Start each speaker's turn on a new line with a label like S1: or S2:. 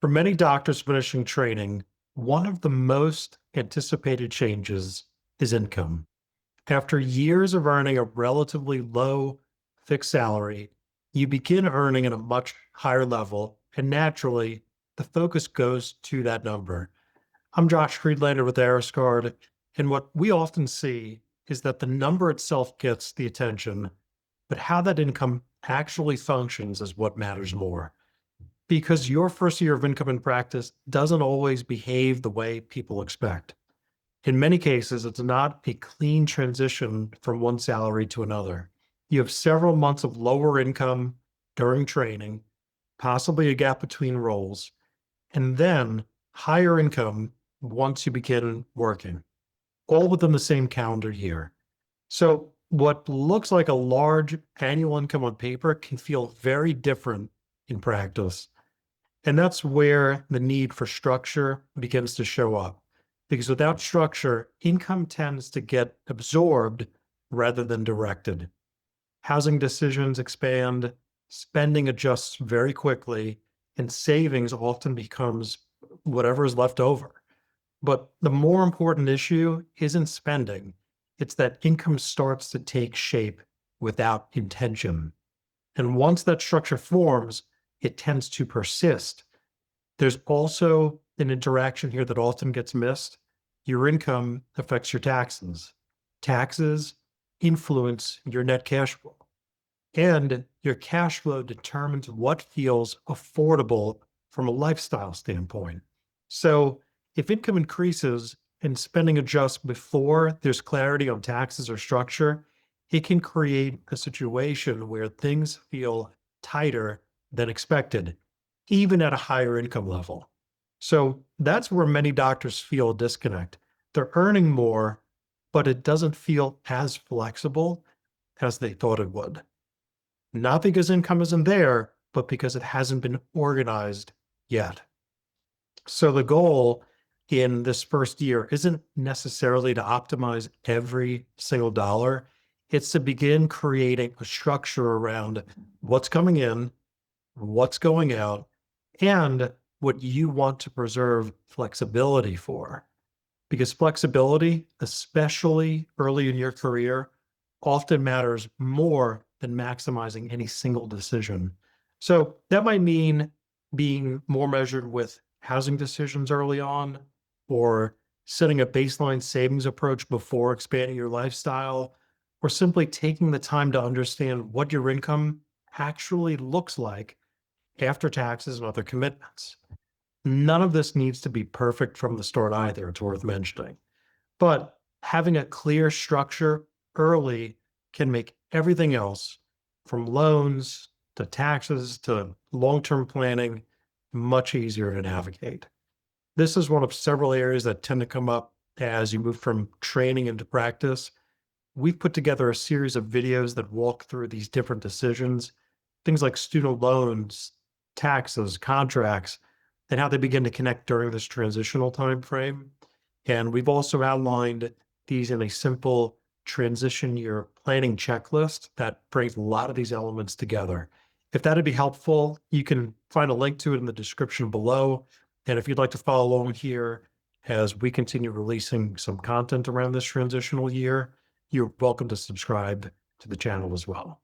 S1: For many doctors finishing training, one of the most anticipated changes is income. After years of earning a relatively low fixed salary, you begin earning at a much higher level, and naturally, the focus goes to that number. I'm Josh Friedlander with Aeroscard, and what we often see is that the number itself gets the attention, but how that income actually functions is what matters more. Because your first year of income in practice doesn't always behave the way people expect. In many cases, it's not a clean transition from one salary to another. You have several months of lower income during training, possibly a gap between roles, and then higher income once you begin working, all within the same calendar year. So, what looks like a large annual income on paper can feel very different in practice. And that's where the need for structure begins to show up. Because without structure, income tends to get absorbed rather than directed. Housing decisions expand, spending adjusts very quickly, and savings often becomes whatever is left over. But the more important issue isn't spending, it's that income starts to take shape without intention. And once that structure forms, it tends to persist. There's also an interaction here that often gets missed. Your income affects your taxes. Taxes influence your net cash flow. And your cash flow determines what feels affordable from a lifestyle standpoint. So if income increases and spending adjusts before there's clarity on taxes or structure, it can create a situation where things feel tighter than expected, even at a higher income level. So that's where many doctors feel a disconnect. They're earning more, but it doesn't feel as flexible as they thought it would. Not because income isn't there, but because it hasn't been organized yet. So the goal in this first year isn't necessarily to optimize every single dollar. It's to begin creating a structure around what's coming in, what's going out, and what you want to preserve flexibility for. Because flexibility, especially early in your career, often matters more than maximizing any single decision. So that might mean being more measured with housing decisions early on, or setting a baseline savings approach before expanding your lifestyle, or simply taking the time to understand what your income actually looks like after taxes and other commitments. None of this needs to be perfect from the start either, it's worth mentioning. But having a clear structure early can make everything else, from loans to taxes to long term planning, much easier to navigate. This is one of several areas that tend to come up as you move from training into practice. We've put together a series of videos that walk through these different decisions, things like student loans, taxes, contracts, and how they begin to connect during this transitional time frame. And we've also outlined these in a simple transition year planning checklist that brings a lot of these elements together. If that'd be helpful, you can find a link to it in the description below. And if you'd like to follow along here as we continue releasing some content around this transitional year, you're welcome to subscribe to the channel as well.